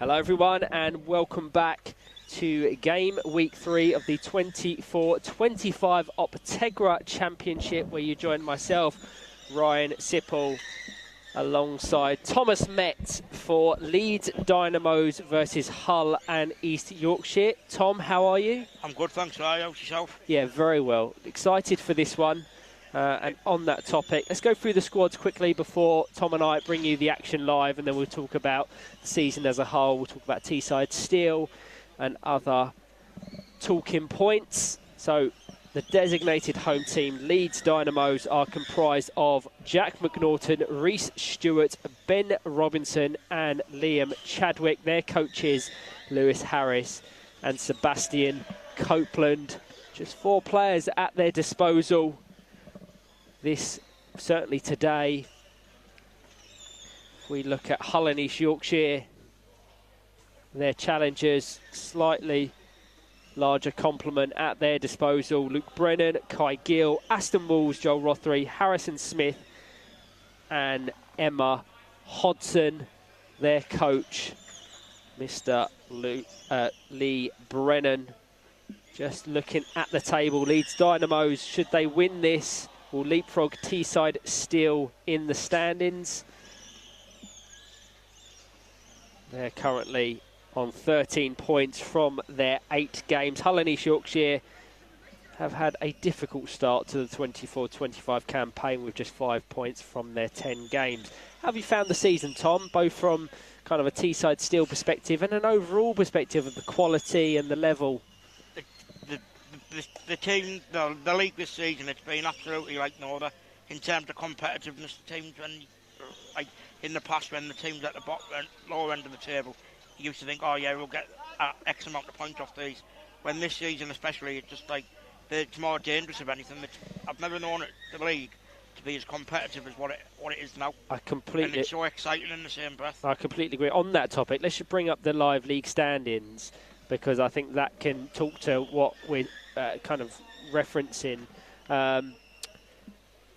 Hello everyone and welcome back to game week 3 of the 24-25 Optegra Championship, where you join myself, Ryan Sipple, alongside Thomas Met for Leeds Dynamos versus Hull and East Yorkshire. Tom, how are you? I'm good, thanks, Ryan. How's yourself? Yeah, very well. Excited for this one. And on that topic, let's go through the squads quickly before Tom and I bring you the action live, and then we'll talk about the season as a whole. We'll talk about Teesside Steel and other talking points. So the designated home team, Leeds Dynamos, are comprised of Jack McNaughton, Reece Stewart, Ben Robinson and Liam Chadwick. Their coaches, Lewis Harris and Sebastian Copeland. Just 4 players at their disposal. This, certainly today, if we look at Hull and East Yorkshire, their challengers, slightly larger complement at their disposal. Luke Brennan, Kai Gill, Aston Walls, Joel Rothery, Harrison Smith and Emma Hodson. Their coach, Mr. Lee Brennan. Just looking at the table, Leeds Dynamos, should they win this, will leapfrog Teesside Steel in the standings. They're currently on 13 points from their 8 games. Hull and East Yorkshire have had a difficult start to the 24-25 campaign with just 5 points from their 10 games. How have you found the season, Tom, both from kind of a Teesside Steel perspective and an overall perspective of the quality and the level? The team, the league this season, it's been absolutely like no other in terms of competitiveness. The teams, when, like in the past, when the teams at the bottom, lower end of the table, you used to think, oh yeah, we'll get X amount of points off these. When this season, especially, it's just like it's more dangerous of anything. I've never known the league to be as competitive as what it is now. And it's so exciting in the same breath. I completely agree. On that topic, let's just bring up the live league standings, because I think that can talk to what we're kind of referencing.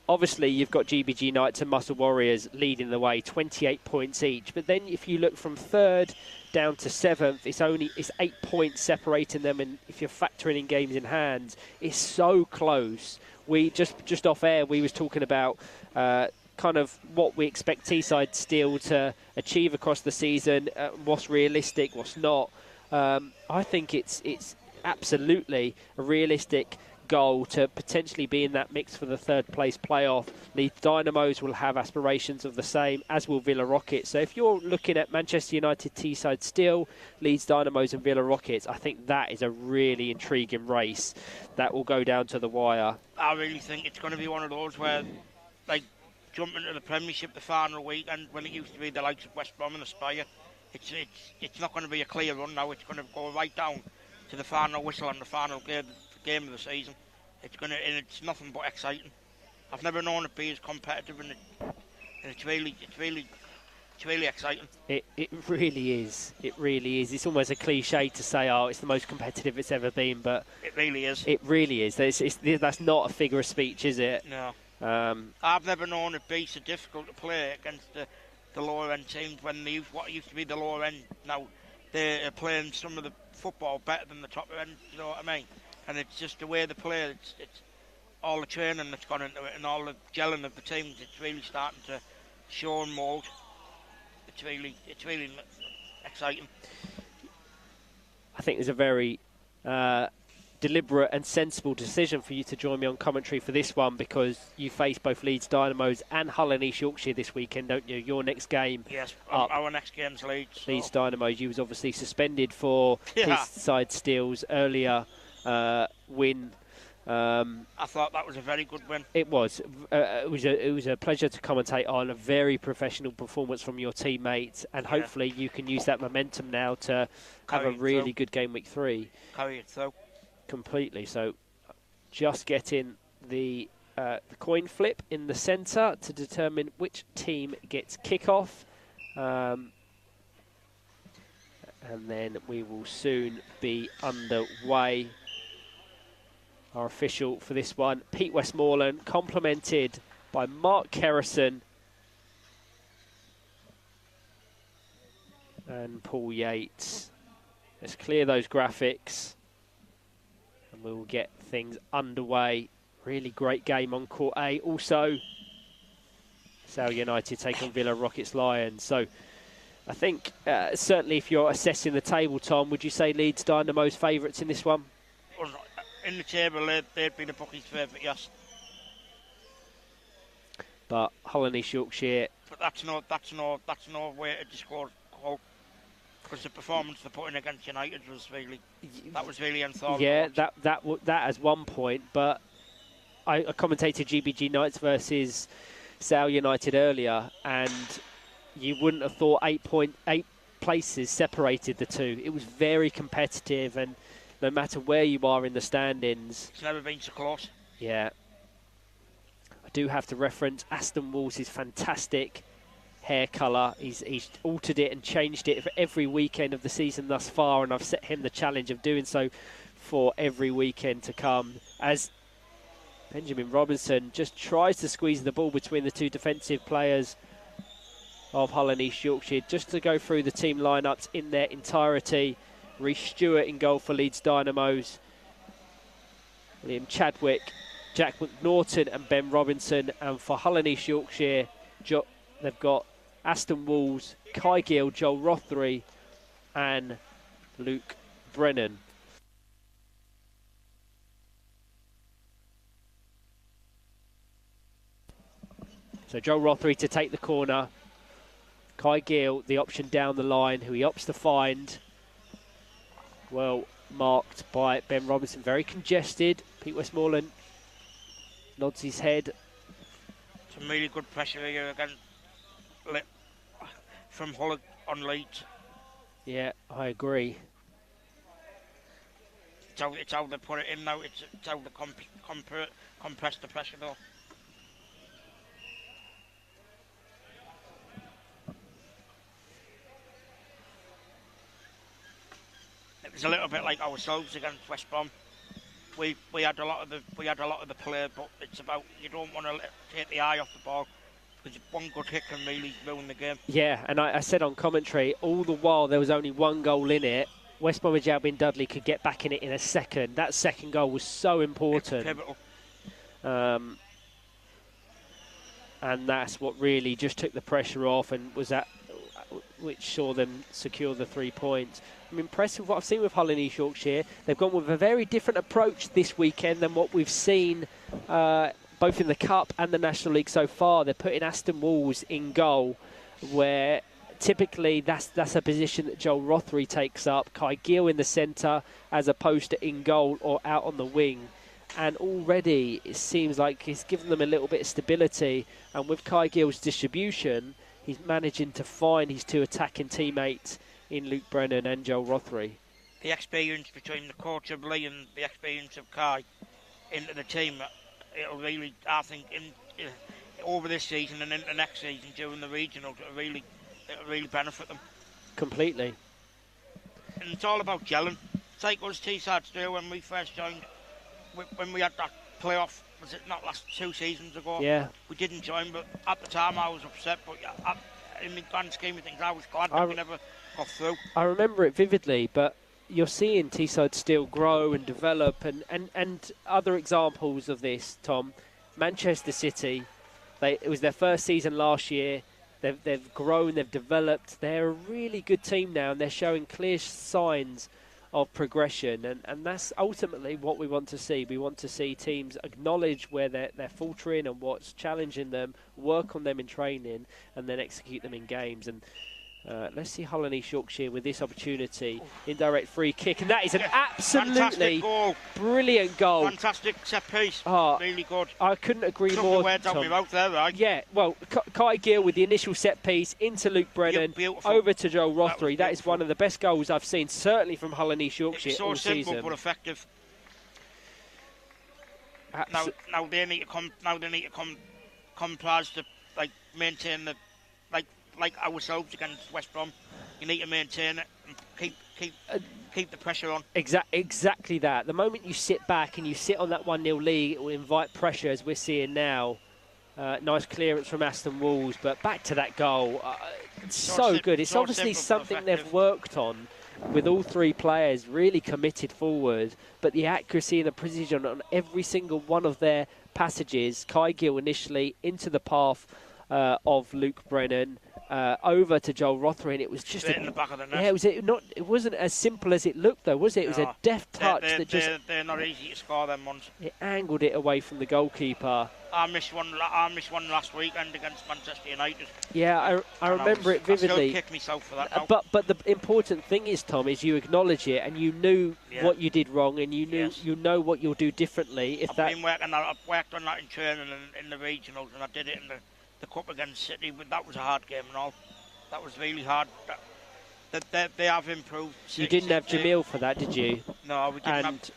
Obviously, you've got GBG Knights and Muscle Warriors leading the way, 28 points each. But then if you look from 3rd down to 7th, it's 8 points separating them. And if you're factoring in games in hand, it's so close. We just off air, we was talking about kind of what we expect Teesside Steel to achieve across the season, what's realistic, what's not. I think it's absolutely a realistic goal to potentially be in that mix for the 3rd place playoff. Leeds Dynamos will have aspirations of the same, as will Villa Rockets. So if you're looking at Manchester United, Teesside Steel, Leeds Dynamos and Villa Rockets, I think that is a really intriguing race that will go down to the wire. I really think it's going to be one of those where, like, jumping to the Premiership the final weekend, when it used to be the likes of West Brom and Aspire, it's not going to be a clear run now. It's going to go right down to the final whistle and the final game of the season. It's nothing but exciting. I've never known it be as competitive, and it's really exciting. It really is. It really is. It's almost a cliche to say, oh, it's the most competitive it's ever been, but it really is. It really is. That's not a figure of speech, is it? No. I've never known it be so difficult to play against the lower end teams when what used to be the lower end. Now they're playing some of the football better than the top end. You know what I mean? And it's just the way they play. It's all the training that's gone into it and all the gelling of the teams. It's really starting to show and mould. It's really exciting. I think there's a very deliberate and sensible decision for you to join me on commentary for this one, because you face both Leeds Dynamos and Hull and East Yorkshire this weekend, don't you? Your next game. Yes, our next game's Leeds. So. Leeds Dynamos. You was obviously suspended for Teesside Steel's earlier win. I thought that was a very good win. It was. It was a pleasure to commentate on a very professional performance from your teammates, and hopefully you can use that momentum now to have a really good game week 3. Carry it through. Completely. So just getting the coin flip in the centre to determine which team gets kickoff. And then we will soon be underway. Our official for this one, Pete Westmoreland, complemented by Mark Kerrison and Paul Yates. Let's clear those graphics and we'll get things underway. Really great game on Court A. Also, Sale United take on Villa Rockets Lions. So I think certainly if you're assessing the table, Tom, would you say Leeds Dynamos favourites in this one? In the table, they'd be the bookies' favourite, yes. But Hull and East Yorkshire. But that's no way to disclose Hull, because the performance they put in against United was really enthralling. Yeah, that as one point. But I commentated GBG Knights versus Sale United earlier, and you wouldn't have thought 8 places separated the two. It was very competitive, and no matter where you are in the standings, it's never been so close. Yeah. I do have to reference Aston Walls' fantastic hair colour. He's altered it and changed it for every weekend of the season thus far, and I've set him the challenge of doing so for every weekend to come, as Benjamin Robinson just tries to squeeze the ball between the two defensive players of Hull and East Yorkshire. Just to go through the team lineups in their entirety: Rhys Stewart in goal for Leeds Dynamos, Liam Chadwick, Jack McNaughton and Ben Robinson. And for Hull and East Yorkshire, they've got Aston Walls, Kai Gill, Joel Rothery and Luke Brennan. So Joel Rothery to take the corner. Kai Gill, the option down the line, who he opts to find. Well marked by Ben Robinson, very congested. Pete Westmoreland nods his head. Some really good pressure here again from Hull on Leeds. Yeah, I agree. It's how they put it in now. It's how they compress the pressure though. It was a little bit like ourselves against West Brom. We had a lot of the play, but it's about, you don't want to take the eye off the ball, because one good hit can really ruin the game. Yeah, and I said on commentary, all the while there was only one goal in it, West Bromwich Albion Dudley could get back in it in a second. That second goal was so important. Pivotal. And that's what really just took the pressure off, and was that which saw them secure the 3 points. I'm impressed with what I've seen with Hull and East Yorkshire. They've gone with a very different approach this weekend than what we've seen both in the Cup and the National League so far. They're putting Aston Walls in goal, where typically that's a position that Joel Rothery takes up. Kai Gill in the centre, as opposed to in goal or out on the wing. And already it seems like he's given them a little bit of stability. And with Kai Gill's distribution, he's managing to find his two attacking teammates in Luke Brennan and Joel Rothery. The experience between the coach of Lee and the experience of Kai into the team, it'll really, I think, over this season and into next season during the regional, it'll really benefit them. Completely. And it's all about gelling. It's like us T-sides do when we first joined, when we had that playoff, was it not last 2 seasons ago? Yeah. We didn't join, but at the time I was upset, but in the grand scheme of things, I was glad that we never got through. I remember it vividly, but you're seeing Teesside still grow and develop, and other examples of this, Tom. Manchester City, it was their first season last year. They've grown, they've developed. They're a really good team now, and they're showing clear signs of progression, and that's ultimately what we want to see. We want to see teams acknowledge where they're faltering and what's challenging them, work on them in training, and then execute them in games. And let's see Hull and East Yorkshire with this opportunity. Indirect free kick, and that is an absolutely brilliant goal. Fantastic set piece. Really good. I couldn't agree Took more. The words out of my mouth there, right? Yeah, well, Kai Gill with the initial set piece into Luke Brennan, over to Joel Rothery. That is one of the best goals I've seen, certainly from Hull and East Yorkshire all season. So simple but effective. Now they need to comprise to maintain the like ourselves against West Brom. You need to maintain it and keep the pressure on. Exactly that. The moment you sit back and you sit on that 1-0 lead, it will invite pressure, as we're seeing now. Nice clearance from Aston Walls, but back to that goal. so good. It's obviously something they've worked on with all three players really committed forward, but the accuracy and the precision on every single one of their passages, Kai Gill initially into the path of Luke Brennan, over to Joel Rothery, it was just in the back of the net. Yeah, it wasn't as simple as it looked though, was it? It was a deft touch they're not easy to score them ones. It angled it away from the goalkeeper. I missed one last weekend against Manchester United. Yeah, I remember it vividly. I still kick myself for that now. But the important thing is, Tom, is you acknowledge it and you knew what you did wrong, and you know what you'll do differently. I've worked on that in training and in the regionals, and I did it in the cup against City, but that was a hard game and all. That was really hard. They have improved. You didn't have Jamil for that, did you? No, we didn't.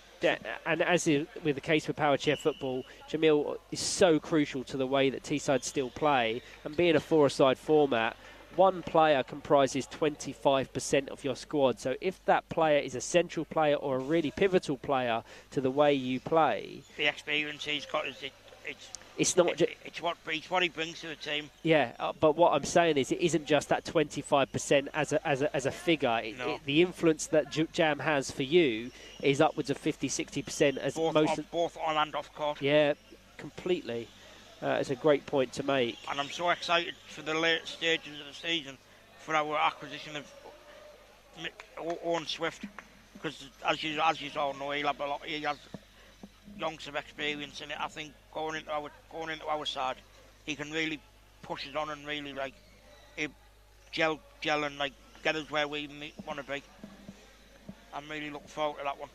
And as with the case with Power Chair football, Jamil is so crucial to the way that Teesside still play. And being a four-a-side format, one player comprises 25% of your squad. So if that player is a central player or a really pivotal player to the way you play, the experience he's got is it's what he brings to the team. Yeah, but what I'm saying is it isn't just that 25% as a figure. The influence that Jam has for you is upwards of 50-60% as both on and off court. Yeah, completely. It's a great point to make. And I'm so excited for the late stages of the season for our acquisition of Owen Swift, because as you all know, he has yonks of experience in it. I think going into our side, he can really push it on and really gel and get us where we want to be. I'm really looking forward to that one.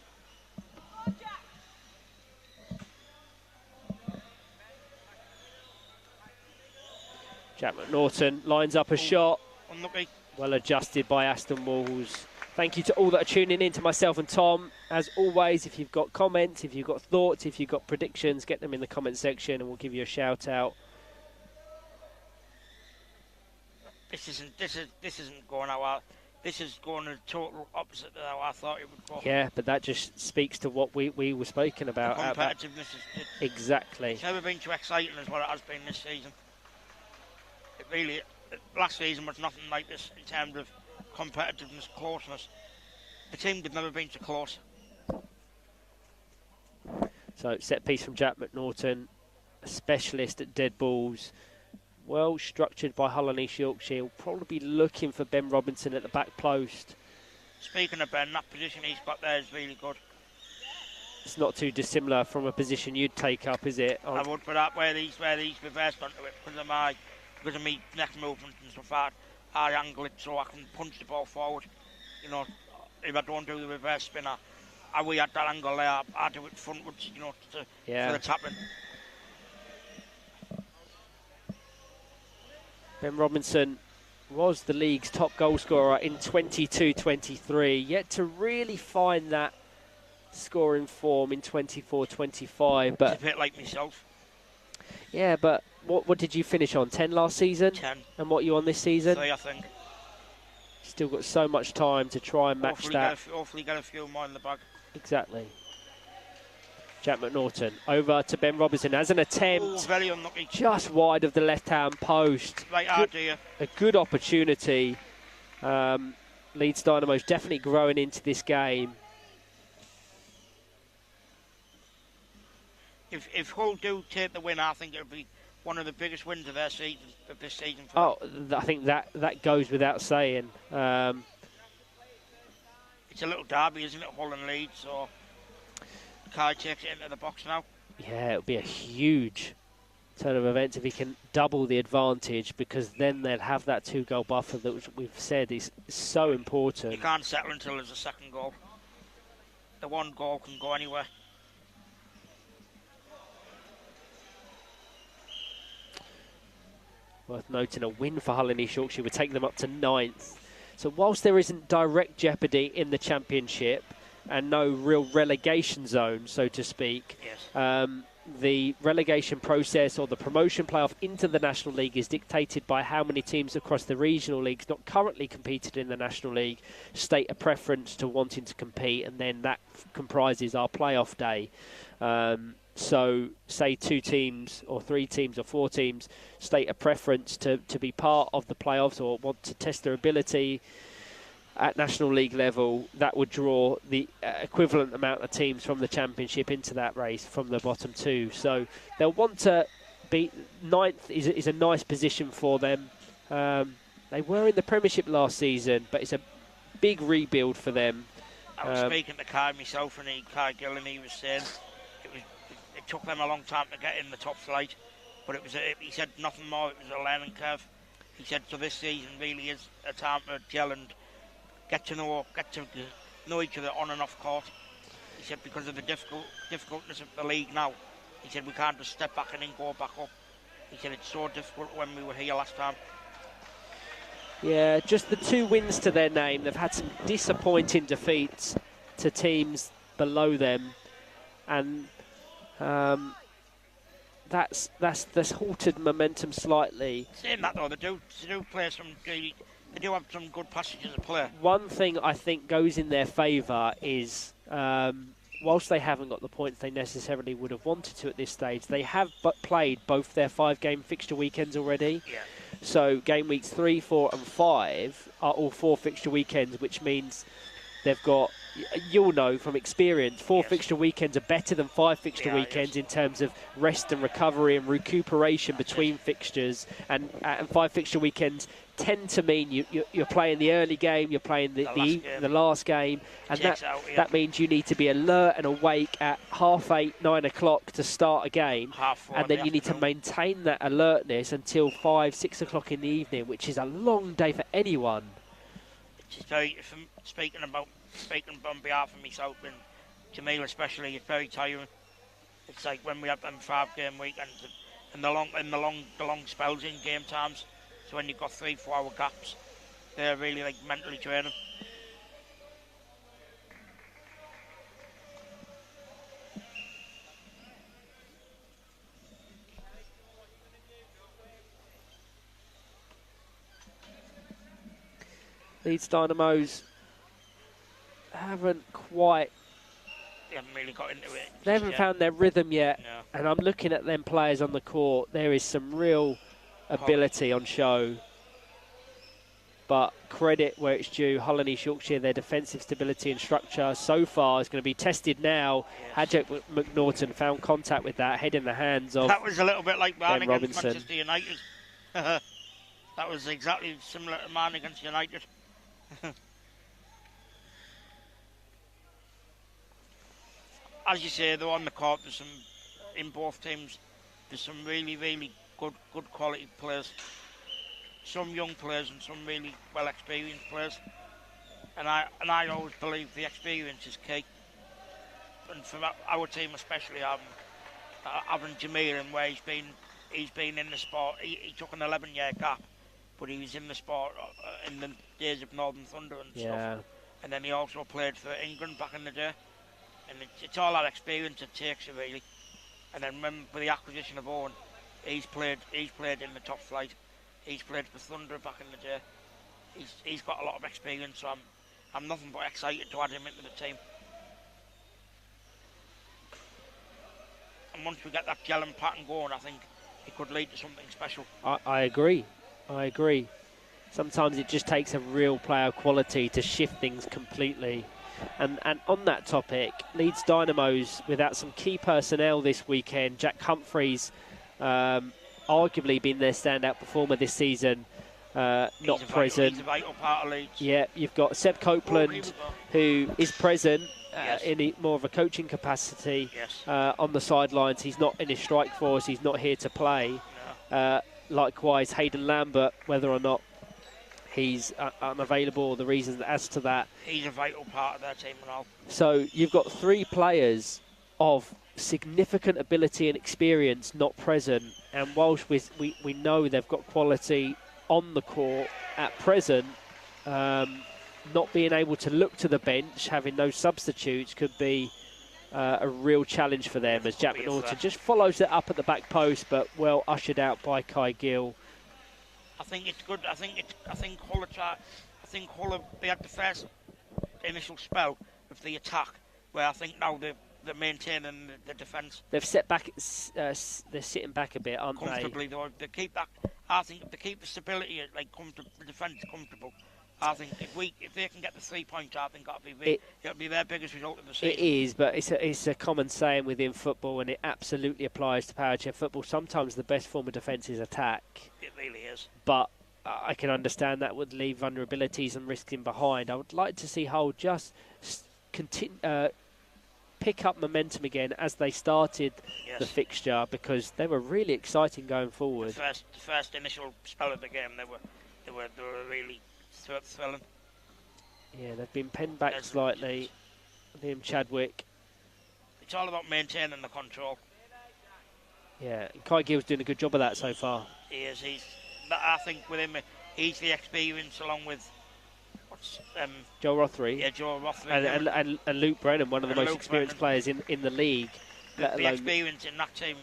Jack McNaughton lines up a shot. Unlucky. Well adjusted by Aston Walls. Thank you to all that are tuning in, to myself and Tom. As always, if you've got comments, if you've got thoughts, if you've got predictions, get them in the comment section and we'll give you a shout out. This isn't going out. This is going the total opposite of how I thought it would go. Yeah, but that just speaks to what we were speaking about. The competitiveness is exactly. It's never been too exciting as what it has been this season. It really, last season was nothing like this in terms of competitiveness, closeness. The team had never been so close. So set piece from Jack McNaughton, a specialist at dead balls, well structured by Hull and East Yorkshire. He'll probably be looking for Ben Robinson at the back post. Speaking of Ben, that position he's got there is really good. It's not too dissimilar from a position you'd take up, is it? I would, but that where he's reversed onto it because of me neck movement and stuff. I angle it so I can punch the ball forward. You know, if I don't do the reverse spinner, we had that angle there. I do it frontwards, you know, for the tapping. Ben Robinson was the league's top goal scorer in 22-23, yet to really find that scoring form in 24-25. But it's a bit like myself. Yeah, but what did you finish on? 10 last season? 10. And what are you on this season? 3, I think. Still got so much time to try and match that. Hopefully get a few more in the bag. Exactly. Jack McNaughton over to Ben Robinson as an attempt. Oh, very unlucky. Just wide of the left-hand post. Right idea. A good opportunity. Leeds Dynamos definitely growing into this game. If Hull do take the win, I think it'll be one of the biggest wins of this season. I think that goes without saying. It's a little derby, isn't it, Hull and Leeds? So Kai takes it into the box now. Yeah, it'll be a huge turn of events if he can double the advantage, because then they'll have that 2-goal buffer that we've said is so important. You can't settle until there's a second goal. The one goal can go anywhere. Worth noting, a win for Hull and East Yorkshire would take them up to 9th. So whilst there isn't direct jeopardy in the Championship and no real relegation zone, so to speak, yes. The relegation process or the promotion playoff into the National League is dictated by how many teams across the regional leagues not currently competed in the National League state a preference to wanting to compete, and then that comprises our playoff day. So, say 2 teams or 3 teams or 4 teams state a preference to be part of the playoffs or want to test their ability at National League level, that would draw the equivalent amount of teams from the Championship into that race from the bottom 2. So they'll want to be 9th is a nice position for them. They were in the Premiership last season, but it's a big rebuild for them. I was speaking to Kai myself, and Kai Gill, and he was saying it took them a long time to get in the top flight, but he said nothing more. It was a learning curve. He said, so this season really is a time to gel and get to know each other on and off court. He said because of the difficultness of the league now, he said we can't just step back and then go back up. He said it's so difficult when we were here last time. Yeah, just the 2 wins to their name. They've had some disappointing defeats to teams below them, and that's halted momentum slightly. Saying that though, they do play some. They do have some good passages of play. One thing I think goes in their favour is, whilst they haven't got the points they necessarily would have wanted to at this stage, they have played both their 5-game fixture weekends already. Yeah. So game weeks 3, 4 and 5 are all 4 fixture weekends, which means they've got, you'll know from experience, 4 fixture weekends are better than 5 fixture weekends in terms of rest and recovery and recuperation between fixtures. And 5 fixture weekends tend to mean you're playing the early game, you're playing the last game, and that means you need to be alert and awake at 8:30, 9 o'clock to start a game, and then you need to maintain that alertness until 5, 6 o'clock in the evening, which is a long day for anyone. It's very, speaking on behalf of myself and Jamil especially, it's very tiring. It's like when we have them 5-game weekends and the long spells in game times. So when you've got 3-4 hour gaps, they're really like mentally draining. Leeds Dynamos haven't quite. They haven't really got into it. They haven't found their rhythm yet. No. And I'm looking at them players on the court. There is some real ability on show. But credit where it's due. Hull and East Yorkshire, their defensive stability and structure so far is going to be tested now. Yes. Hadjek McNaughton found contact with that, head in the hands of. That was a little bit like man against Robinson. Manchester United. That was exactly similar to man against United. As you say, though, on the court, there's some in both teams. There's some really, really good quality players. Some young players and some really well experienced players. And I always believe the experience is key. And for our team especially, having Jamil in where he's been in the sport. He took an 11-year gap, but he was in the sport in the days of Northern Thunder and stuff. And then he also played for England back in the day. And it's all that experience it takes you really. And then with the acquisition of Owen, he's played in the top flight. He's played for Thunder back in the day. He's got a lot of experience, so I'm nothing but excited to add him into the team. And once we get that gelling pattern going, I think it could lead to something special. I agree. Sometimes it just takes a real player quality to shift things completely. And on that topic, Leeds Dynamos, without some key personnel this weekend, Jack Humphreys arguably been their standout performer this season, not present. He's a vital part of Leeds. Yeah, you've got Seb Copeland, who is present in more of a coaching capacity on the sidelines. He's not in his strike force, he's not here to play. No. Likewise, Hayden Lambert, whether or not he's unavailable, the reasons as to that. He's a vital part of their team and all. So you've got 3 players of significant ability and experience not present, and whilst we know they've got quality on the court at present, not being able to look to the bench, having no substitutes, could be a real challenge for them, as Jack McNaughton just follows it up at the back post, but well ushered out by Kai Gill. I think it's good. I think Hull they had the first initial spell of the attack, where I think now they're maintaining the defence. They've set back. They're sitting back a bit, aren't Comfortably, they? they keep that. I think if they keep the stability, like the defence comfortable. I think if they can get the 3 points, I think it'll be their biggest result of the season. It is, but it's a common saying within football, and it absolutely applies to power chair football. Sometimes the best form of defence is attack. It really is. But I can understand that would leave vulnerabilities and risks in behind. I would like to see Hull just pick up momentum again as they started the fixture, because they were really exciting going forward. The first initial spell of the game, they were really thrilling. Yeah, they've been penned back slightly. Liam Chadwick. It's all about maintaining the control. Yeah, and Kai Gill's doing a good job of that so far. He is. I think with him, he's the experience along with Joel Rothery. Yeah, Joel Rothery. And Luke Brennan, one of the most experienced players in the league. The experience in that team,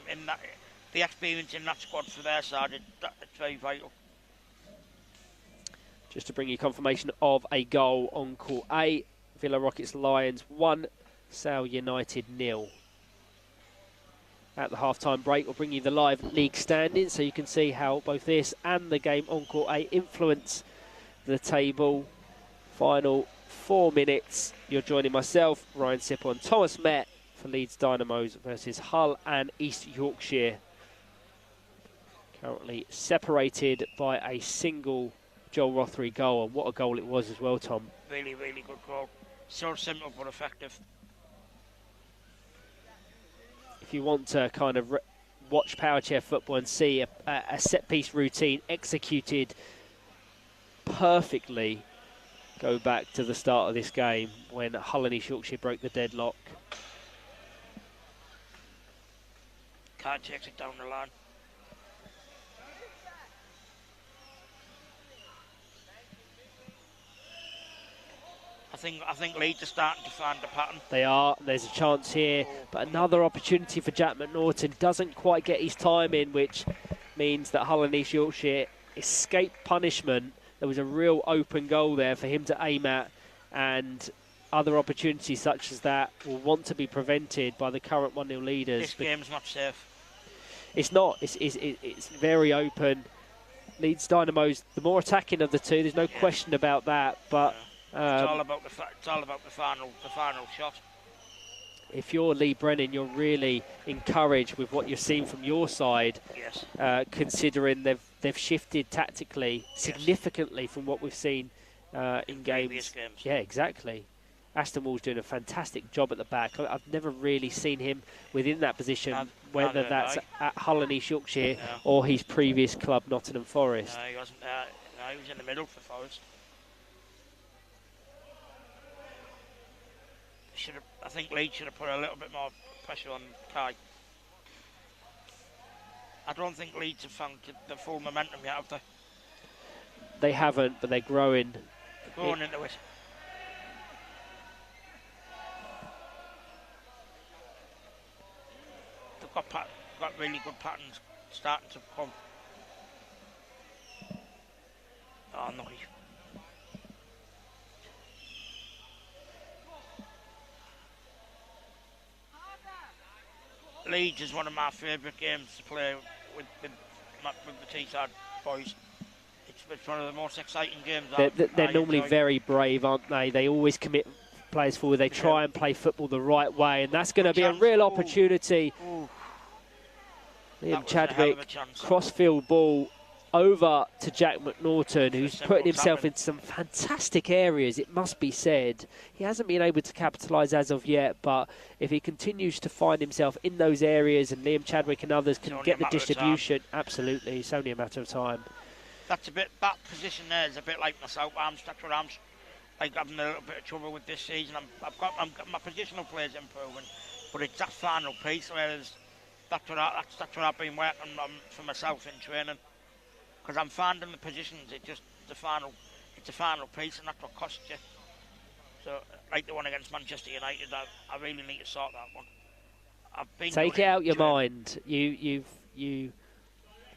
the experience in that squad for their side, it's very vital. Just to bring you confirmation of a goal on court A. Villa Rockets Lions 1, Sale United 0. At the half-time break, we'll bring you the live league standings so you can see how both this and the game on court A influence the table. Final 4 minutes. You're joining myself, Ryan Sipple, and Thomas Met for Leeds Dynamos versus Hull and East Yorkshire. Currently separated by a single Joel Rothery goal, and what a goal it was as well, Tom. Really, really good goal. So simple but effective. If you want to kind of watch power chair football and see a set-piece routine executed perfectly, go back to the start of this game when Hull and East Yorkshire broke the deadlock. Can't takes it down the line. I think Leeds are starting to find the pattern. They are. There's a chance here, but another opportunity for Jack McNaughton. Doesn't quite get his time in, which means that Hull and East Yorkshire escape punishment. There was a real open goal there for him to aim at, and other opportunities such as that will want to be prevented by the current 1-0 leaders. This game's not safe. It's not. It's very open. Leeds Dynamos, the more attacking of the two. There's no question about that. But it's all about the final shot. If you're Lee Brennan, you're really encouraged with what you're seeing from your side. Yes. Considering they've shifted tactically significantly from what we've seen in games. Yeah, exactly. Aston Wall's doing a fantastic job at the back. I've never really seen him within that position, whether that's at Hull and East Yorkshire or his previous club, Nottingham Forest. No, he wasn't there. No, he was in the middle for Forest. I think Leeds should have put a little bit more pressure on Kai. I don't think Leeds have found the full momentum yet, have they? They haven't, but they're growing. They're growing into it. They've got really good patterns starting to come. Oh, no. Leeds is one of my favourite games to play with the Teesside boys. It's one of the most exciting games. They're normally very brave, aren't they? They always commit players forward. They try and play football the right way, and that's going to be a real opportunity. Liam Chadwick, cross-field ball over to Jack McNaughton, who's putting himself in some fantastic areas, it must be said. He hasn't been able to capitalise as of yet, but if he continues to find himself in those areas and Liam Chadwick and others can get the distribution, absolutely, it's only a matter of time. That position there is a bit like myself. That's what I'm like having a little bit of trouble with this season. I've got my positional players improving, but it's that final piece, whereas that's what I've been working on for myself in training. Because I'm finding the positions, it's a final piece, and that's what costs you. So, like the one against Manchester United, I really need to sort that one. Take it out your mind. You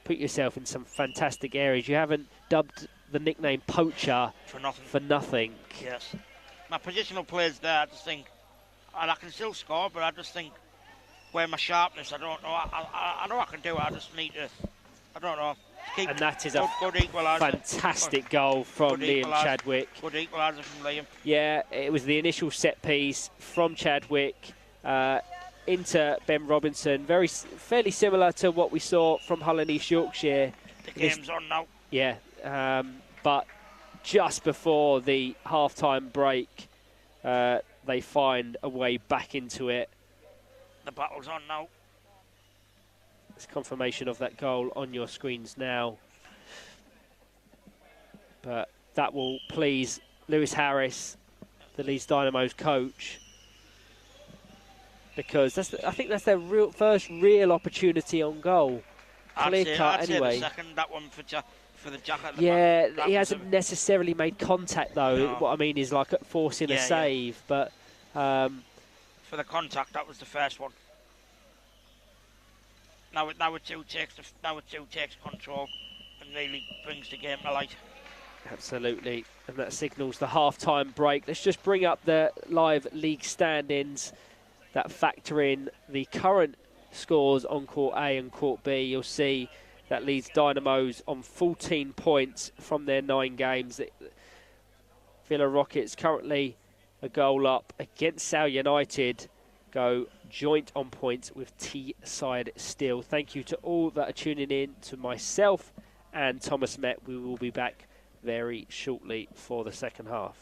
put yourself in some fantastic areas. You haven't dubbed the nickname Poacher for nothing. Yes. My positional players there, I just think and I can still score, but I just think where my sharpness, I don't know. I know I can do it. I just need to. I don't know. Keep And that is good, a good equaliser. fantastic goal from Liam Chadwick. Good equaliser from Liam. Yeah, it was the initial set piece from Chadwick into Ben Robinson. Fairly similar to what we saw from Hull and East Yorkshire. The game's on now. Yeah, but just before the half-time break, they find a way back into it. The battle's on now. It's confirmation of that goal on your screens now. But that will please Lewis Harris, the Leeds Dynamos coach, because I think that's their first real opportunity on goal. Clear cut anyway. Say the second, that one for the jack at the back. Yeah, he hasn't necessarily made contact though. No. What I mean is like forcing a save, but for the contact, that was the first one. Now it two takes control and really brings the game to light. Absolutely, and that signals the half-time break. Let's just bring up the live league standings that factor in the current scores on Court A and Court B. You'll see that Leeds Dynamos on 14 points from their 9 games. Villa Rockets currently a goal up against Sale United, go joint on points with Teesside Steel. Thank you to all that are tuning in, to myself and Thomas Met. We will be back very shortly for the second half.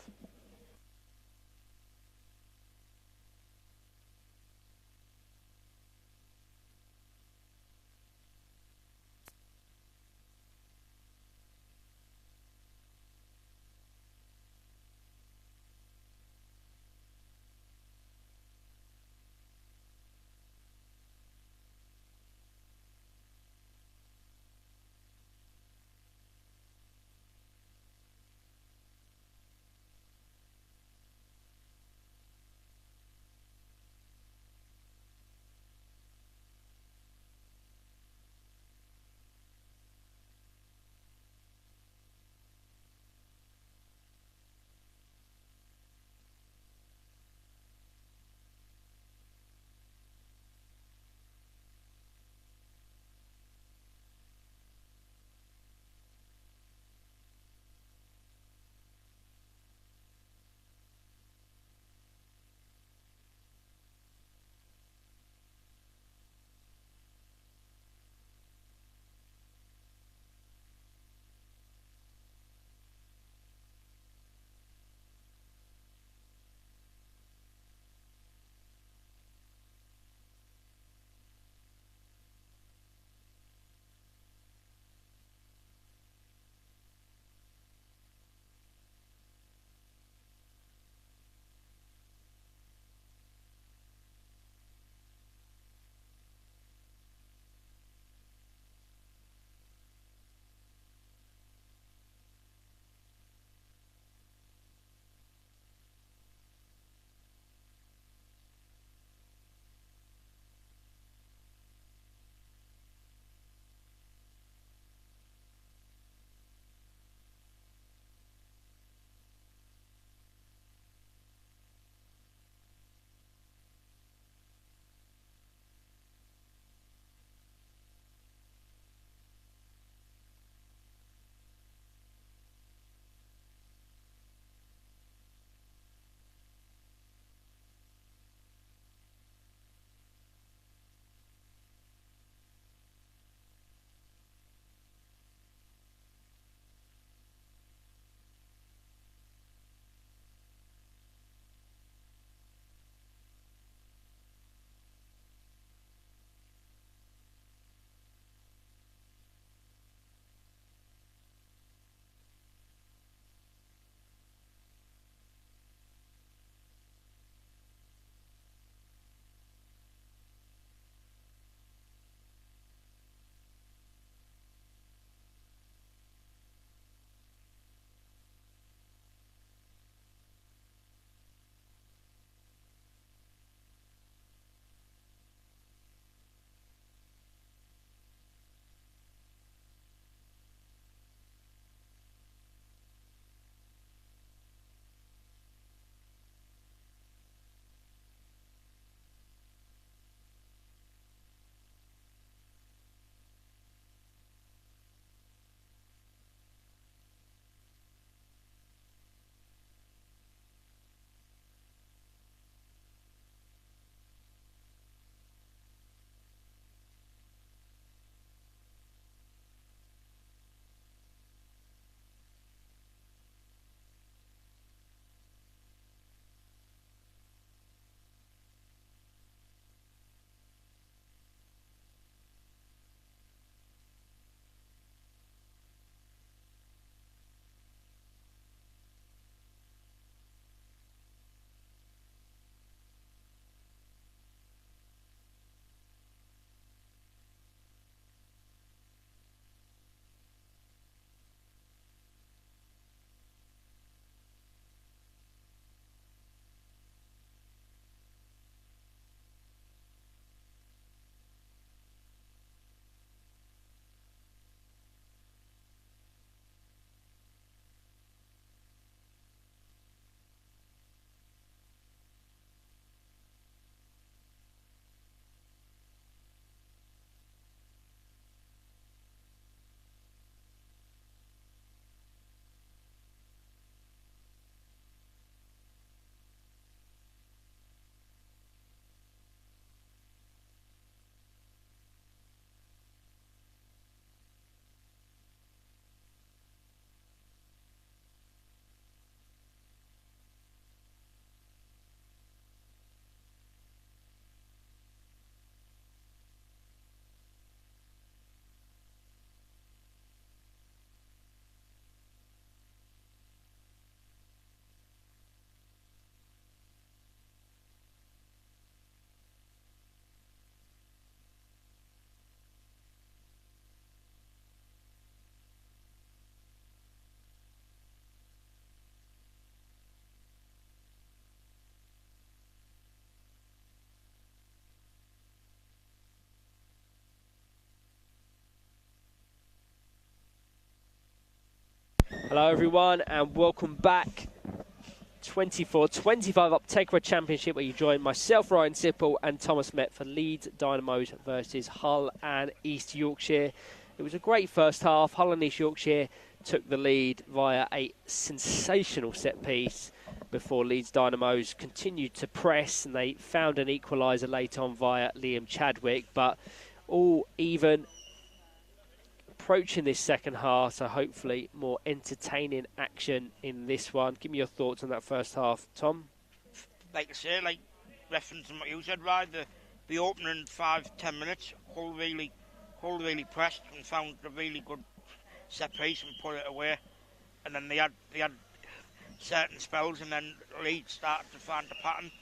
Hello everyone and welcome back. 24-25 Optegra Championship, where you join myself, Ryan Sipple, and Thomas Met for Leeds Dynamos versus Hull and East Yorkshire. It was a great first half. Hull and East Yorkshire took the lead via a sensational set piece before Leeds Dynamos continued to press, and they found an equaliser late on via Liam Chadwick, but all even. Approaching this second half, so hopefully more entertaining action in this one. Give me your thoughts on that first half, Tom. Like I say, like referencing what you said, right? The opening 5-10 minutes, Hull really pressed and found a really good set piece and put it away. And then they had certain spells, and then Leeds started to find the pattern.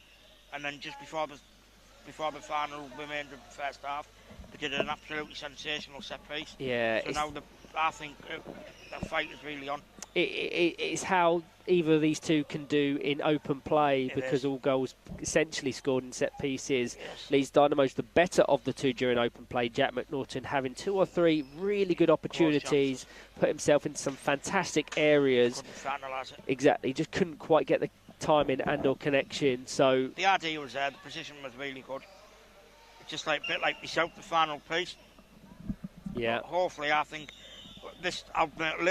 And then just before the final remainder of the first half, they did an absolutely sensational set piece. Yeah. So now I think the fight is really on. It's how either of these two can do in open play, because all goals essentially scored in set pieces. Yes. Leeds Dynamos the better of the two during open play. Jack McNaughton having 2 or 3 really good opportunities, put himself into some fantastic areas. Couldn't finalise it. Exactly, just couldn't quite get the timing and or connection. So the idea was there, the position was really good. It's just like a bit like myself, the final piece. Yeah. But hopefully, I think this. I'll make a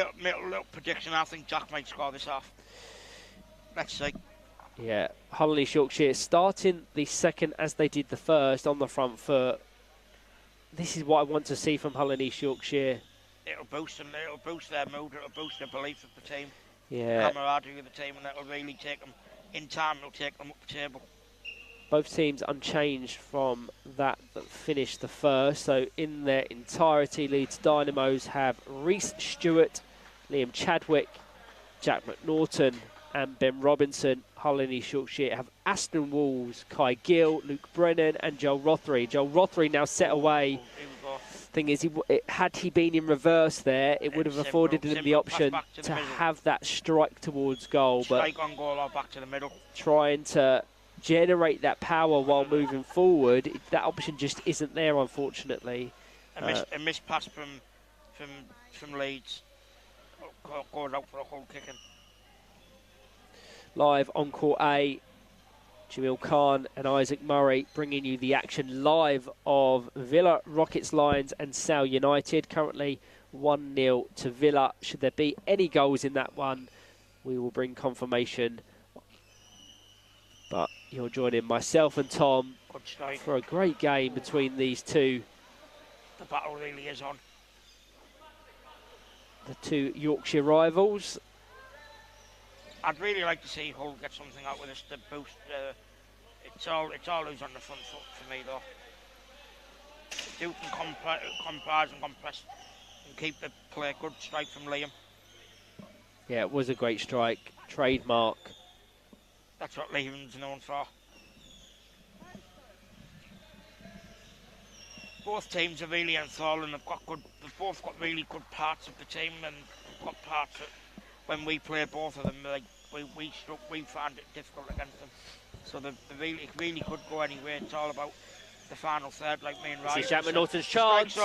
little prediction. I think Jack might score this half. Let's see. Yeah, Hull and East Yorkshire starting the second as they did the first on the front foot. This is what I want to see from Hull and East Yorkshire. It'll boost them. It'll boost their mood. It'll boost their belief of the team. Yeah. Camaraderie of the team, and it'll really take them in time. It'll take them up the table. Both teams unchanged from that finished the first. So in their entirety, Leeds Dynamos have Reece Stewart, Liam Chadwick, Jack McNaughton and Ben Robinson. Hull and East Yorkshire have Aston Walls, Kai Gill, Luke Brennan and Joel Rothery. Joel Rothery now set away. Thing is, had he been in reverse there, it would have afforded him the option to have that strike towards goal. Strike on goal or back to the middle. Trying to generate that power while moving forward, that option just isn't there, unfortunately. A missed pass from Leeds goes out for a Hull kicking. Live on court A, Jamil Khan and Isaac Murray bringing you the action live of Villa, Rockets, Lions and Sale United. Currently 1-0 to Villa. Should there be any goals in that one, we will bring confirmation. But you're joining myself and Tom for a great game between these two. The battle really is on. The two Yorkshire rivals. I'd really like to see Hull get something out with this to boost. It's all who's on the front foot for me, though. Duke can comprise and compress and keep the play. Good strike from Liam. Yeah, it was a great strike. Trademark. That's what Liam's known for. Both teams are really enthralling. They've both got really good parts of the team, and got parts that when we play both of them, like we find it difficult against them. So they really could go anywhere. It's all about the final third, like me and Ryan. This is Jack McNaughton's chance.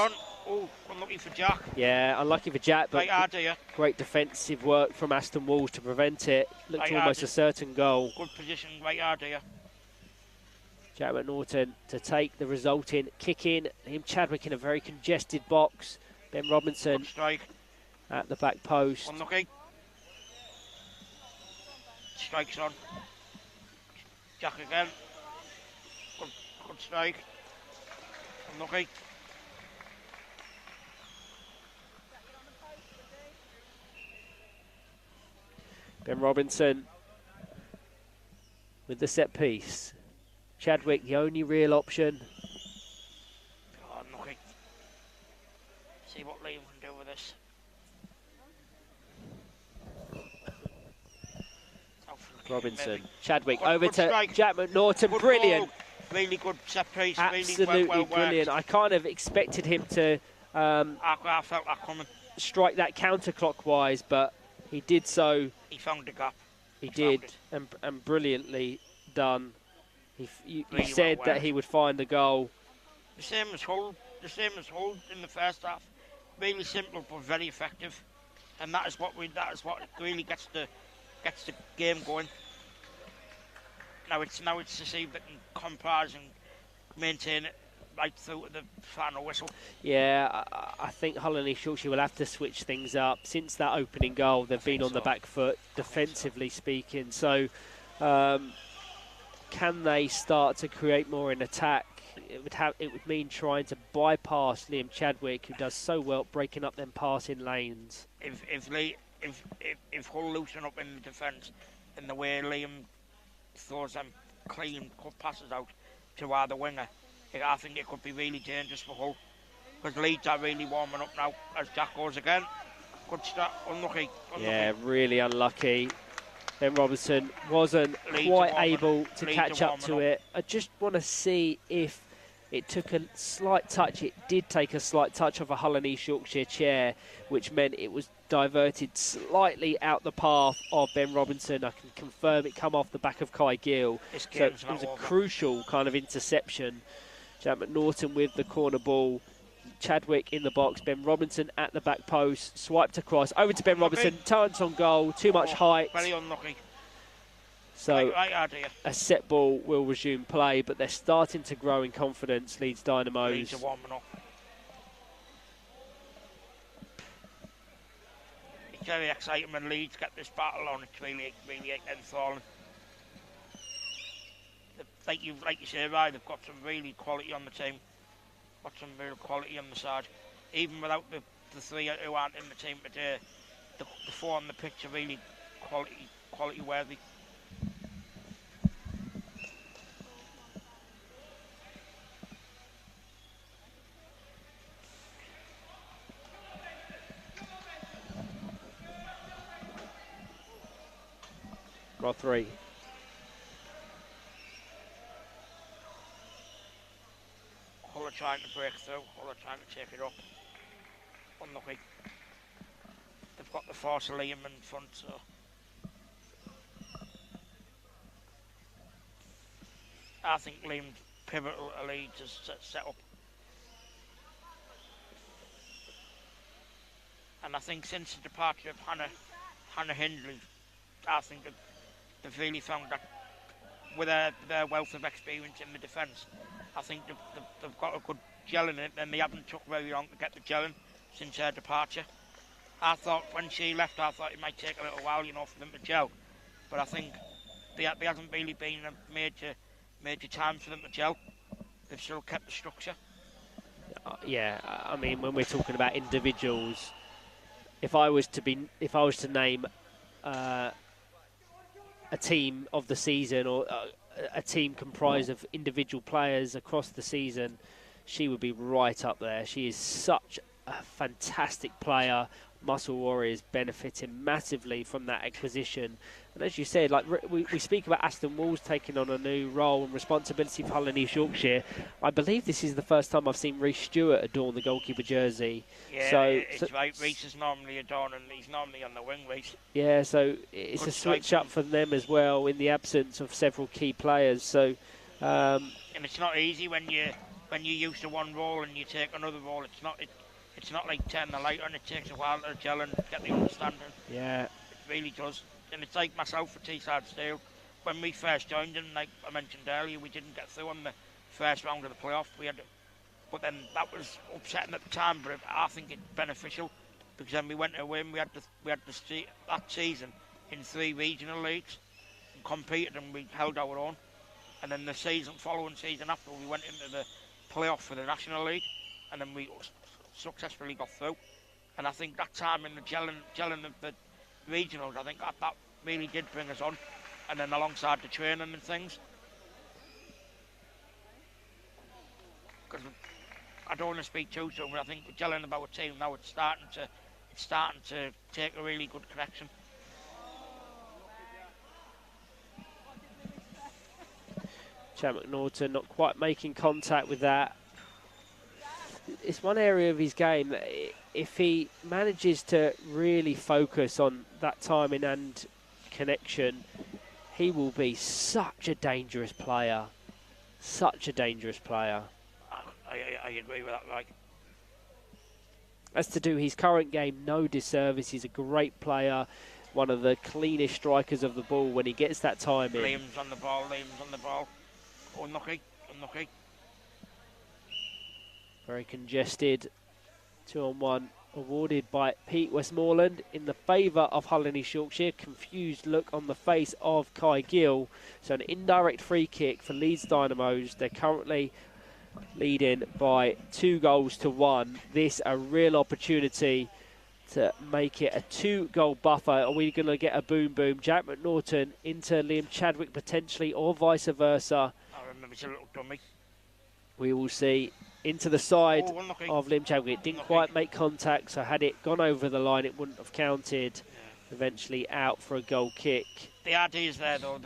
Oh, unlucky for Jack. Yeah, unlucky for Jack, but right great defensive work from Aston Walls to prevent it. Looked almost a certain goal. Good position, right idea. Jack McNaughton to take the resulting kick in. Liam Chadwick in a very congested box. Ben Robinson good strike at the back post. Unlucky. Strikes on. Jack again. Good strike. Unlucky. Ben Robinson with the set piece. Chadwick, the only real option. Oh, unlucky. See what Liam can do with this. Robinson, Chadwick over to strike. Jack McNaughton, Good brilliant. Ball. Really good set piece. Absolutely really well brilliant. I kind of expected him to I felt that coming. Strike that counterclockwise, but he did so. He found the gap. He did, and brilliantly done. You Really said well that he would find the goal. The same as Hull in the first half. Really simple but very effective. and that is what really gets the game going. Now it's to see if they can comprise and maintain it right through to the final whistle. Yeah, I think Hull and East Yorkshire will have to switch things up. Since that opening goal, they've been on the back foot, defensively speaking. So, can they start to create more in attack? It would mean trying to bypass Liam Chadwick, who does so well breaking up them passing lanes. If Hull loosen up in the defence in the way Liam throws them clean cut passes out to either winger, I think it could be really dangerous for Hull, because Leeds are really warming up now. As Jack goes again, good start, unlucky. Yeah, really unlucky. Ben Robinson wasn't quite able to catch up to it. I just want to see if it took a slight touch. It did take a slight touch of a Hull and East Yorkshire chair, which meant it was diverted slightly out the path of Ben Robinson. I can confirm it come off the back of Kai Gill. So it was a crucial kind of interception. Jack McNaughton with the corner ball. Chadwick in the box, Ben Robinson at the back post, swiped across, over to Ben Robinson, turns on goal, too much height. Very unlucky. So right idea. A set ball will resume play, but they're starting to grow in confidence, Leeds Dynamos. Leeds are warming up. It's very exciting when Leeds get this battle on. It's really enthralling. Like you say, right, they've got some really quality on the team. Got some real quality on the side. Even without the three who aren't in the team today, the four on the pitch are really quality worthy. Got three. Hull are trying to break through, Hull are trying to take it up. Unlucky. They've got the force of Liam in front, so. I think Liam's pivotal to Leeds is set up. And I think since the departure of Hannah Hindley, I think they've really found that with their wealth of experience in the defence, I think they've got a good gel in it, and they haven't took very long to get the gelling since her departure. I thought when she left, it might take a little while, for them to gel. But I think there hasn't really been a major time for them to gel. They've still kept the structure. Yeah, I mean, when we're talking about individuals, if I was to name a team of the season, or a team comprised of individual players across the season, she would be right up there. She is such a fantastic player. Muscle Warriors benefiting massively from that acquisition. And as you said, like we speak about Aston Walls taking on a new role and responsibility for Hull and East Yorkshire. I believe this is the first time I've seen Reece Stewart adorn the goalkeeper jersey. Yeah, it's right. Reece is normally adorning, he's normally on the wing, Reece. Yeah, so it's good a switch up for them as well in the absence of several key players. So, and it's not easy when you're used to one role and you take another role. It's not like turning the light on. It takes a while to gel and get the understanding. Yeah, it really does. And it's like myself for Teesside Steel. When we first joined, and like I mentioned earlier, we didn't get through on the first round of the playoff. But then that was upsetting at the time. But I think it's beneficial, because then we went away and we had that season in 3 regional leagues and competed, and we held our own. And then the following season after, we went into the playoff for the National League, and then we successfully got through. And I think that time in the gelling of the regionals, I think that really did bring us on. And then alongside the training and things, because I don't want to speak too soon, but I think we're gelling about a team now. It's starting to take a really good correction. Chad McNaughton not quite making contact with that. It's one area of his game that if he manages to really focus on that timing and connection, he will be such a dangerous player. Such a dangerous player. I agree with that, Mike. As to do his current game, no disservice. He's a great player, one of the cleanest strikers of the ball when he gets that time in. Liam's on the ball, Unlucky. Very congested. 2-on-1 awarded by Pete Westmoreland in the favour of Hull and East Yorkshire. Confused look on the face of Kai Gill. So an indirect free kick for Leeds Dynamos. They're currently leading by 2-1. This a real opportunity to make it a 2-goal buffer. Are we going to get a boom? Jack McNaughton into Liam Chadwick potentially, or vice versa. I remember it's a little dummy. We will see. Into the side of Liam Chadwick. It didn't quite make contact, so had it gone over the line, it wouldn't have counted. Yeah. Eventually out for a goal kick. The idea is there, though.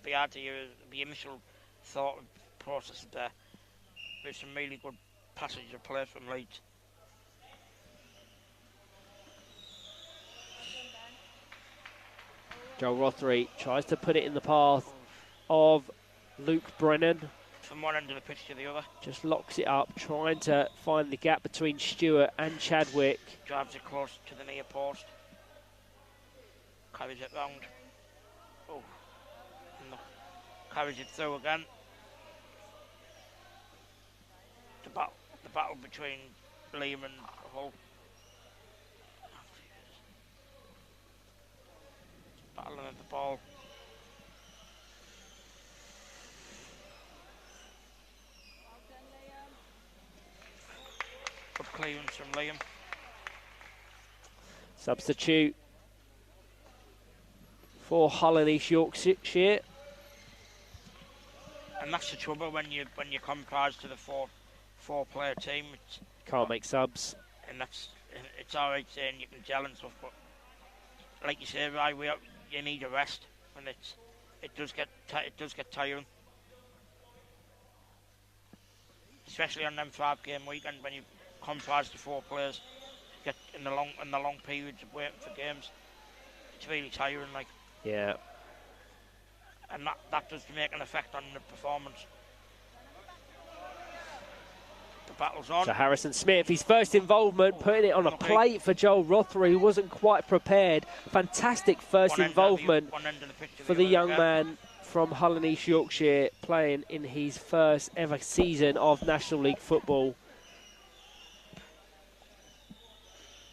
The idea, the initial thought process is there. There's some really good passage of play from Leeds. Joel Rothery tries to put it in the path of Luke Brennan. From one end of the pitch to the other. Just locks it up, trying to find the gap between Stewart and Chadwick. Drives it close to the near post. Carries it round. Oh. No. Carries it through again. The battle between Liam and Hull. Battling at the ball. Good clearance from Liam. Substitute for Hull and East Yorkshire. And that's the trouble when you comprise to the four-player team. Can't make subs. And it's alright saying you can gel and stuff, but like you say, right, you need a rest, and it does get tiring. Especially on them 5-game weekend when you comprise to 4 players, get in the long periods of waiting for games. It's really tiring, like. Yeah. And that does make an effect on the performance. The battle's on. So Harrison Smith, his first involvement, putting it on a plate for Joel Rothery, who wasn't quite prepared. Fantastic first involvement for the young man from Hull and East Yorkshire, playing in his first ever season of National League football.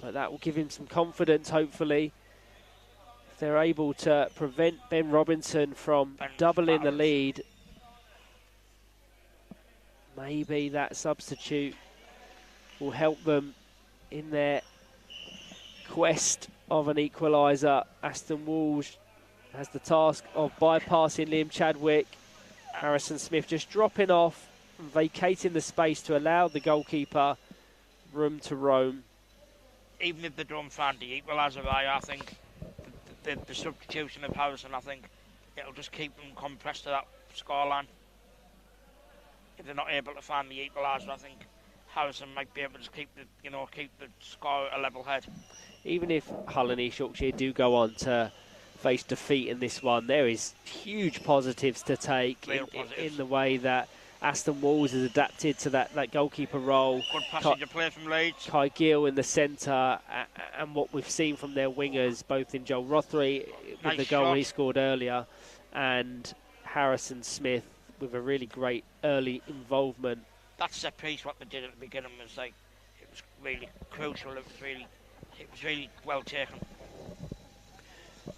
But that will give him some confidence, hopefully. If they're able to prevent Ben Robinson from doubling the lead, maybe that substitute will help them in their quest of an equaliser. Aston Walsh has the task of bypassing Liam Chadwick. Harrison Smith just dropping off and vacating the space to allow the goalkeeper room to roam. Even if they don't find the equaliser, I think the substitution of Harrison, I think it'll just keep them compressed to that scoreline. If they're not able to find the equaliser, I think Harrison might be able to keep the score at a level head. Even if Hull and East Yorkshire do go on to face defeat in this one, there is huge positives to take in the way that Aston Walsh has adapted to that goalkeeper role. Good passage of play from Leeds. Kai Gill in the centre, and what we've seen from their wingers, both in Joel Rothery with the goal he scored earlier, and Harrison Smith with a really great early involvement. That set piece, what they did at the beginning, was it was really crucial. It was really well taken.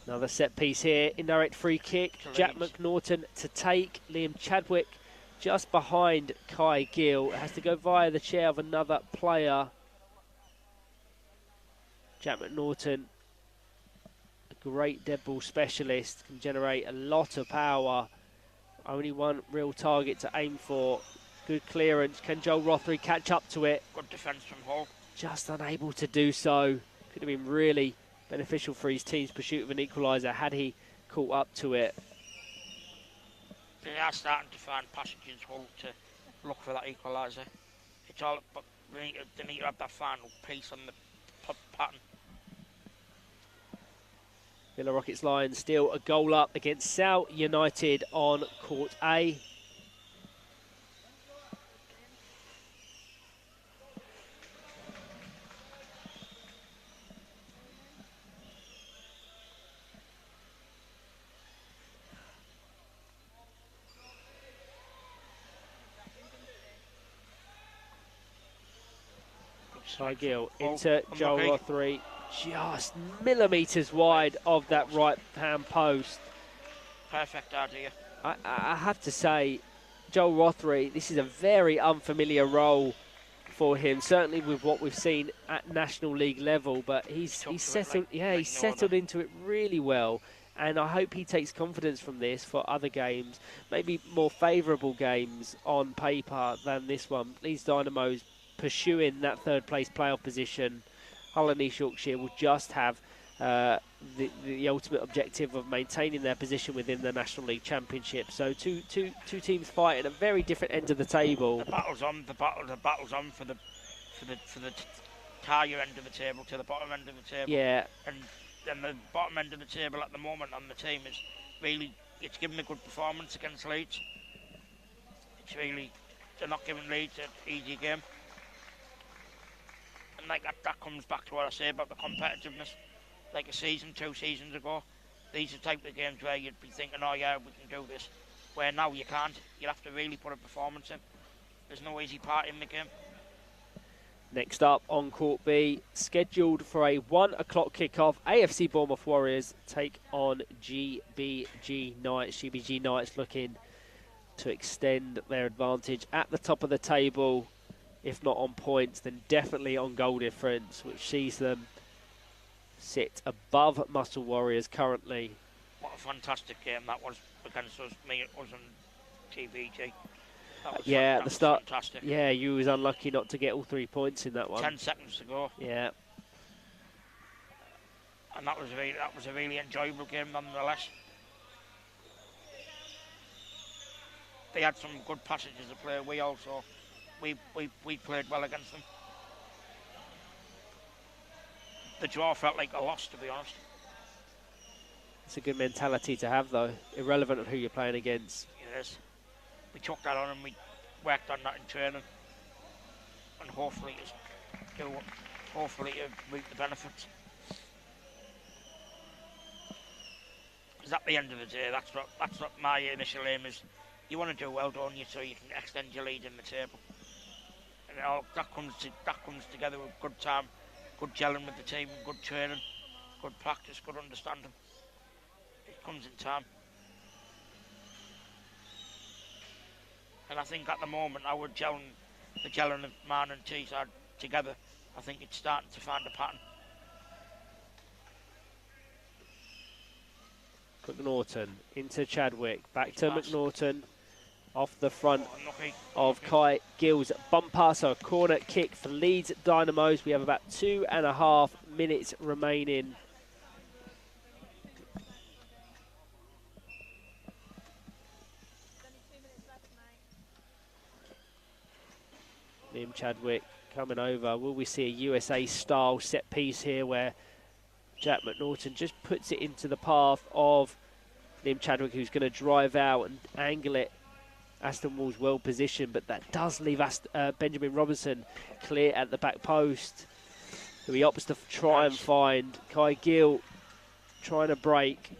Another set piece here, indirect free kick. Jack McNaughton to take. Liam Chadwick just behind Kai Gill. It has to go via the chair of another player. Jack McNaughton, a great dead ball specialist, can generate a lot of power. Only one real target to aim for. Good clearance. Can Joel Rothery catch up to it? Good defence from Hull. Just unable to do so. Could have been really beneficial for his team's pursuit of an equaliser had he caught up to it. They are starting to find passages, Hull, to look for that equaliser. It's all, but they need to have that final piece on the pattern. Villa Rockets Lions still a goal up against South United on Court A. Kai Gill into Joel unlucky. Rothery, just millimetres wide of that right-hand post. Perfect idea. I have to say, Joel Rothery, this is a very unfamiliar role for him, certainly with what we've seen at National League level, but he's settled, he's settled into it really well, and I hope he takes confidence from this for other games, maybe more favourable games on paper than this one. Leeds Dynamos pursuing that third place playoff position. Hull and East Yorkshire will just have the ultimate objective of maintaining their position within the National League Championship. So two teams fighting at very different ends of the table. The battle's on. The battle's on for the higher end of the table to the bottom end of the table. Yeah. And the bottom end of the table at the moment on the team is really, it's given a good performance against Leeds. It's really, they're not giving Leeds an easy game. And like that comes back to what I say about the competitiveness. Like a season, 2 seasons ago, these are the type of games where you'd be thinking, oh yeah, we can do this. Where now you can't. You have to really put a performance in. There's no easy part in the game. Next up on Court B, scheduled for a 1 o'clock kickoff, AFC Bournemouth Warriors take on GBG Knights. GBG Knights looking to extend their advantage at the top of the table. If not on points, then definitely on goal difference, which sees them sit above Muscle Warriors currently. What a fantastic game that was against us and GBG. At the start. Fantastic. Yeah, you was unlucky not to get all 3 points in that one. 10 seconds to go. Yeah. And that was a really enjoyable game nonetheless. They had some good passages of play. We played well against them. The draw felt like a loss, to be honest. It's a good mentality to have, though, irrelevant of who you're playing against. It is. We took that on and we worked on that in training, and hopefully reap the benefits. Because at the end of the day, that's what my initial aim is. You want to do well, don't you, so you can extend your lead in the table. And that comes together with good time, good gelling with the team, good training, good practice, good understanding. It comes in time. And I think at the moment, the gelling of Man and Teesside together, I think it's starting to find a pattern. McNaughton into Chadwick, back to McNaughton, off the front of Kai Gill's bumper, so a corner kick for Leeds Dynamos. We have about 2.5 minutes remaining. Liam Chadwick coming over. Will we see a USA-style set piece here where Jack McNaughton just puts it into the path of Liam Chadwick, who's going to drive out and angle it. Aston Wall's well positioned, but that does leave Benjamin Robinson clear at the back post, who he opts to try and find. Kai Gill trying to break.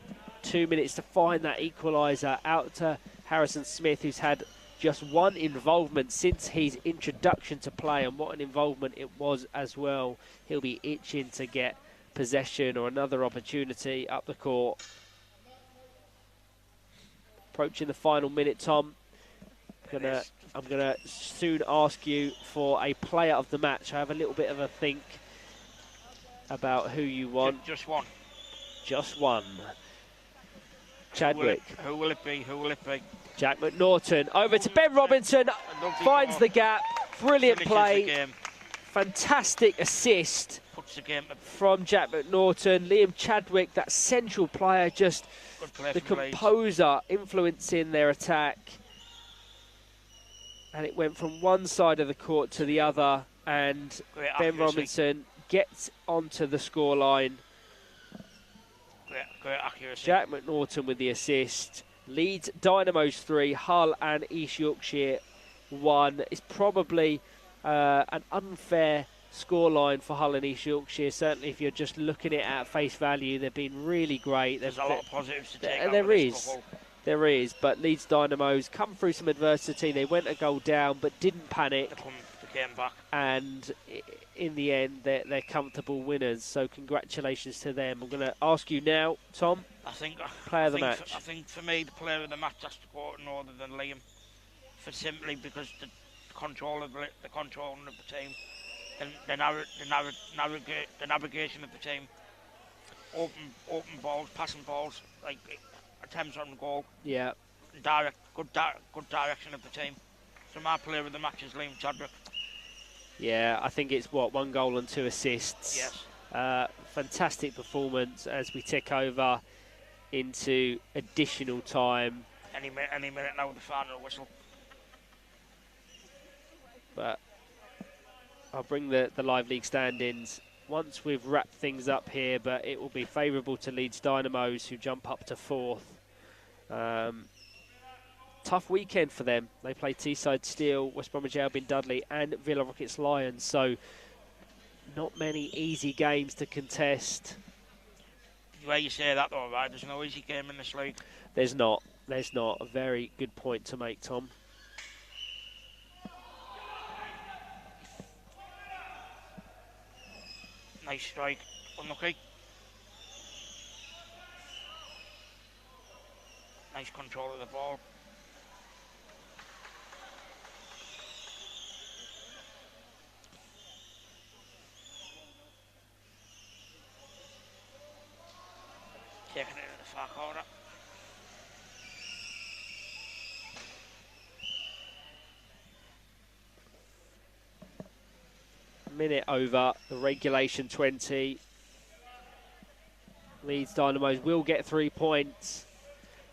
2 minutes to find that equaliser, out to Harrison Smith, who's had just one involvement since his introduction to play, and what an involvement it was as well. He'll be itching to get possession or another opportunity up the court. Approaching the final minute, Tom. I'm gonna soon ask you for a player of the match. I have a little bit of a think about who you want. Just one. Just one. Chadwick. Who will it be? Who will it be? Jack McNaughton over to Ben Robinson, finds the gap. Brilliant play. Fantastic assist from Jack McNaughton. Liam Chadwick, that central player, just the composer, influencing their attack. And it went from one side of the court to the other, and Ben Robinson gets onto the scoreline. Great accuracy. Jack McNaughton with the assist. Leeds Dynamos 3, Hull and East Yorkshire 1. It's probably an unfair scoreline for Hull and East Yorkshire. Certainly, if you're just looking at it at face value, they've been really great. There's a lot of positives to take out. There is, but Leeds Dynamos come through some adversity. They went a goal down, but didn't panic. came back. And in the end, they're comfortable winners. So congratulations to them. I'm going to ask you now, Tom. Player of the match. I think for me, the player of the match has to go no other than Liam, for simply because the controlling of the team, the navigation of the team, open balls, passing balls, like attempts on goal. Yeah. Good direction of the team. So my player of the match is Liam Chadwick. Yeah, I think it's 1 goal and 2 assists. Yes. Fantastic performance as we tick over into additional time. Any minute now with the final whistle. But I'll bring the live league stand-ins once we've wrapped things up here, but it will be favourable to Leeds Dynamos, who jump up to 4th. Tough weekend for them. They play Teesside Steel, West Bromwich Albion Dudley and Villa Rockets Lions, so not many easy games to contest. The way you say that though, right, there's no easy game in this league. There's not. A very good point to make, Tom. Nice strike. Unlucky. Nice control of the ball. Taking it in the far corner. Minute over the regulation 20. Leeds Dynamos will get 3 points,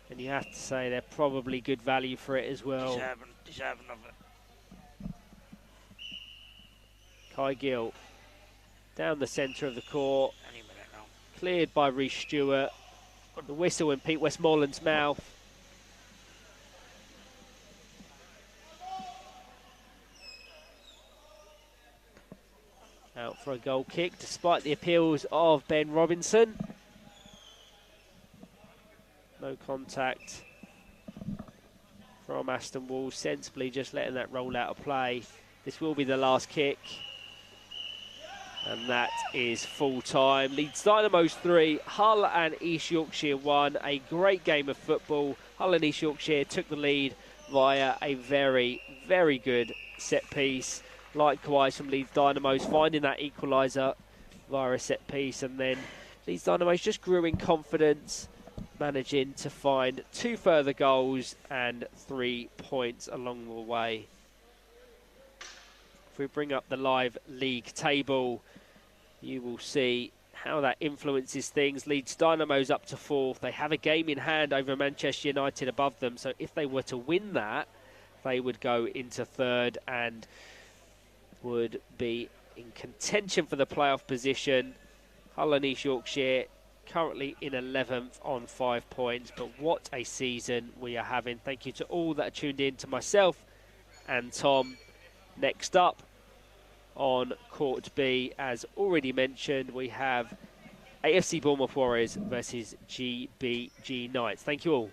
and you have to say they're probably good value for it as well. Deserving of it. Kai Gill down the centre of the court. Any minute now. Cleared by Rhys Stewart. The whistle in Pete Westmoreland's mouth. Out for a goal kick, despite the appeals of Ben Robinson. No contact from Aston Wall, sensibly just letting that roll out of play. This will be the last kick. And that is full time. Leeds Dynamos 3, Hull and East Yorkshire 1. A great game of football. Hull and East Yorkshire took the lead via a very, very good set piece. Likewise from Leeds Dynamos, finding that equaliser via a set piece. And then Leeds Dynamos just grew in confidence, managing to find 2 further goals and 3 points along the way. If we bring up the live league table, you will see how that influences things. Leeds Dynamos up to 4th. They have a game in hand over Manchester United above them. So if they were to win that, they would go into 3rd and would be in contention for the playoff position. Hull and East Yorkshire currently in 11th on 5 points. But what a season we are having. Thank you to all that are tuned in, to myself and Tom. Next up on Court B, as already mentioned, we have AFC Bournemouth Warriors versus GBG Knights. Thank you all.